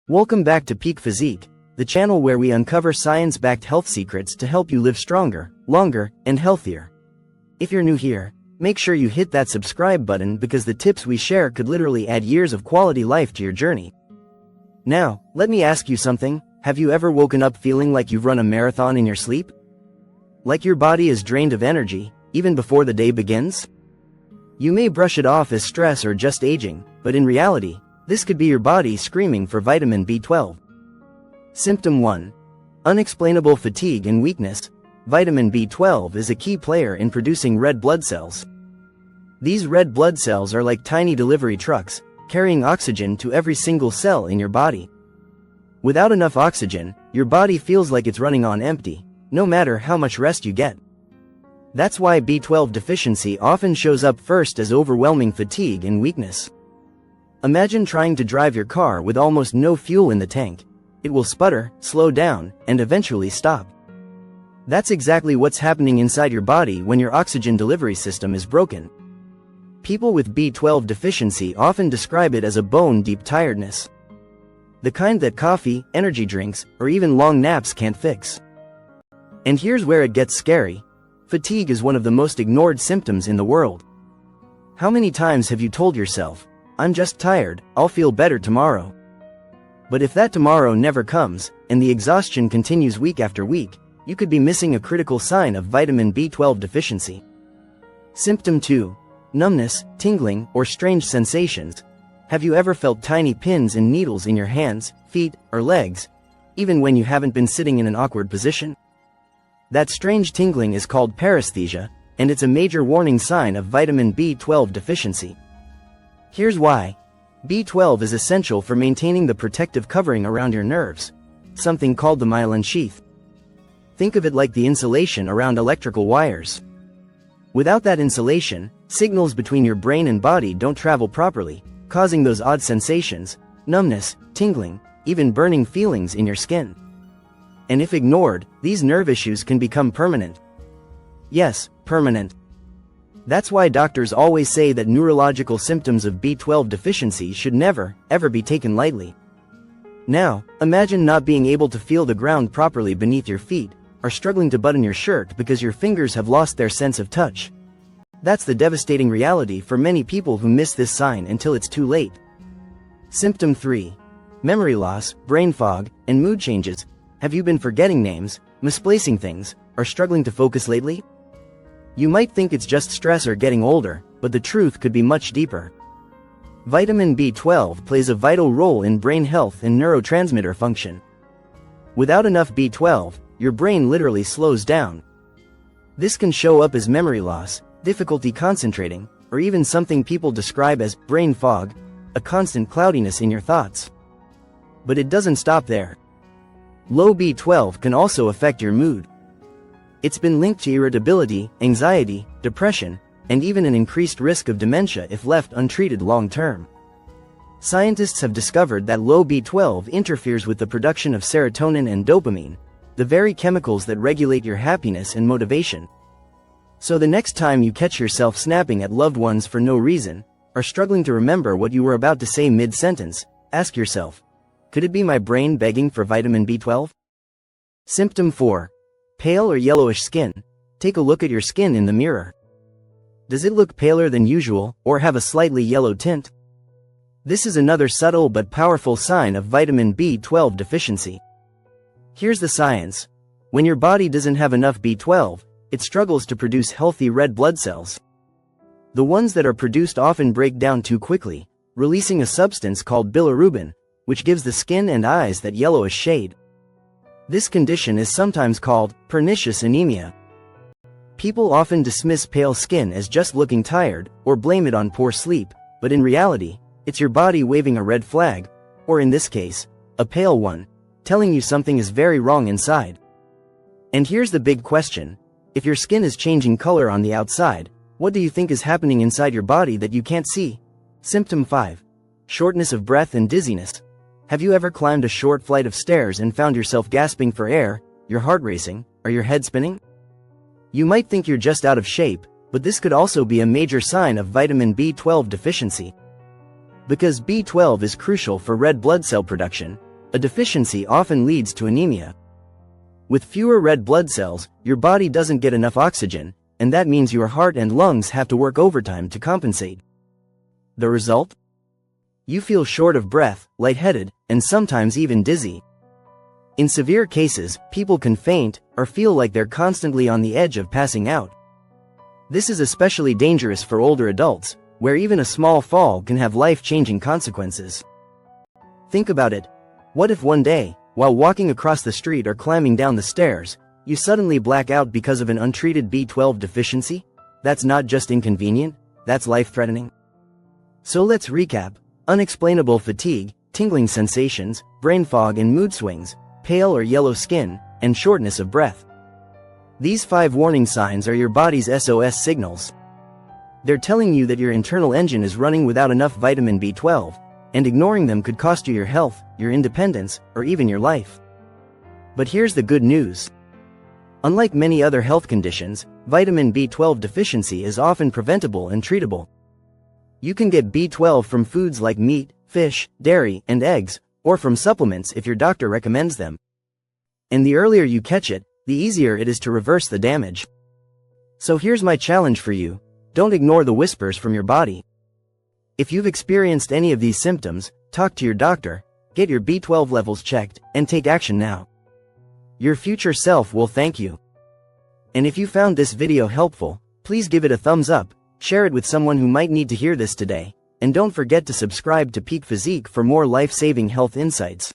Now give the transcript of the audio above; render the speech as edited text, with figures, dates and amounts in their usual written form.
Welcome back to Peak Physique, the channel where we uncover science-backed health secrets to help you live stronger, longer, and healthier. If you're new here, make sure you hit that subscribe button because the tips we share could literally add years of quality life to your journey. Now, let me ask you something. Have you ever woken up feeling like you've run a marathon in your sleep? Like your body is drained of energy, even before the day begins? You may brush it off as stress or just aging, but in reality, this could be your body screaming for vitamin B12. Symptom 1. Unexplainable fatigue and weakness. Vitamin B12 is a key player in producing red blood cells. These red blood cells are like tiny delivery trucks, carrying oxygen to every single cell in your body. Without enough oxygen, your body feels like it's running on empty, no matter how much rest you get. That's why B12 deficiency often shows up first as overwhelming fatigue and weakness. Imagine trying to drive your car with almost no fuel in the tank. It will sputter, slow down, and eventually stop. That's exactly what's happening inside your body when your oxygen delivery system is broken. People with B12 deficiency often describe it as a bone-deep tiredness. The kind that coffee, energy drinks, or even long naps can't fix. And here's where it gets scary. Fatigue is one of the most ignored symptoms in the world. How many times have you told yourself, "I'm just tired, I'll feel better tomorrow"? But if that tomorrow never comes, and the exhaustion continues week after week, you could be missing a critical sign of vitamin B12 deficiency. Symptom 2. Numbness, tingling, or strange sensations. Have you ever felt tiny pins and needles in your hands, feet, or legs, even when you haven't been sitting in an awkward position? That strange tingling is called paresthesia, and it's a major warning sign of vitamin B12 deficiency. Here's why. B12 is essential for maintaining the protective covering around your nerves, something called the myelin sheath. Think of it like the insulation around electrical wires. Without that insulation, signals between your brain and body don't travel properly, causing those odd sensations, numbness, tingling, even burning feelings in your skin. And if ignored, these nerve issues can become permanent. Yes, permanent. That's why doctors always say that neurological symptoms of B12 deficiency should never, ever be taken lightly. Now, imagine not being able to feel the ground properly beneath your feet, or struggling to button your shirt because your fingers have lost their sense of touch. That's the devastating reality for many people who miss this sign until it's too late. Symptom 3. Memory loss, brain fog, and mood changes. Have you been forgetting names, misplacing things, or struggling to focus lately? You might think it's just stress or getting older, but the truth could be much deeper. Vitamin B12 plays a vital role in brain health and neurotransmitter function. Without enough B12, your brain literally slows down. This can show up as memory loss, difficulty concentrating, or even something people describe as brain fog, a constant cloudiness in your thoughts. But it doesn't stop there. Low B12 can also affect your mood. It's been linked to irritability, anxiety, depression, and even an increased risk of dementia if left untreated long-term. Scientists have discovered that low B12 interferes with the production of serotonin and dopamine, the very chemicals that regulate your happiness and motivation. So the next time you catch yourself snapping at loved ones for no reason, or struggling to remember what you were about to say mid-sentence, ask yourself, could it be my brain begging for vitamin B12? Symptom 4. Pale or yellowish skin. Take a look at your skin in the mirror. Does it look paler than usual, or have a slightly yellow tint? This is another subtle but powerful sign of vitamin B12 deficiency. Here's the science. When your body doesn't have enough B12, it struggles to produce healthy red blood cells. The ones that are produced often break down too quickly, releasing a substance called bilirubin, which gives the skin and eyes that yellowish shade. This condition is sometimes called pernicious anemia. People often dismiss pale skin as just looking tired, or blame it on poor sleep, but in reality, it's your body waving a red flag, or in this case, a pale one, telling you something is very wrong inside. And here's the big question. If your skin is changing color on the outside, what do you think is happening inside your body that you can't see? Symptom 5. Shortness of breath and dizziness. Have you ever climbed a short flight of stairs and found yourself gasping for air, your heart racing, or your head spinning? You might think you're just out of shape, but this could also be a major sign of vitamin B12 deficiency. Because B12 is crucial for red blood cell production, A deficiency often leads to anemia. With fewer red blood cells, your body doesn't get enough oxygen, and that means your heart and lungs have to work overtime to compensate. The result? You feel short of breath, lightheaded, and sometimes even dizzy. In severe cases, people can faint or feel like they're constantly on the edge of passing out. This is especially dangerous for older adults, where even a small fall can have life-changing consequences. Think about it. What if one day, while walking across the street or climbing down the stairs, you suddenly black out because of an untreated B12 deficiency? That's not just inconvenient, that's life-threatening. So let's recap. Unexplainable fatigue, tingling sensations, brain fog and mood swings, pale or yellow skin, and shortness of breath. These 5 warning signs are your body's SOS signals. They're telling you that your internal engine is running without enough vitamin B12, and ignoring them could cost you your health, your independence, or even your life. But here's the good news. Unlike many other health conditions, vitamin B12 deficiency is often preventable and treatable. You can get B12 from foods like meat, fish, dairy, and eggs, or from supplements if your doctor recommends them. And the earlier you catch it, the easier it is to reverse the damage. So here's my challenge for you. Don't ignore the whispers from your body. If you've experienced any of these symptoms, talk to your doctor, get your B12 levels checked, and take action now. Your future self will thank you. And if you found this video helpful, please give it a thumbs up, share it with someone who might need to hear this today, and don't forget to subscribe to Peak Physique for more life-saving health insights.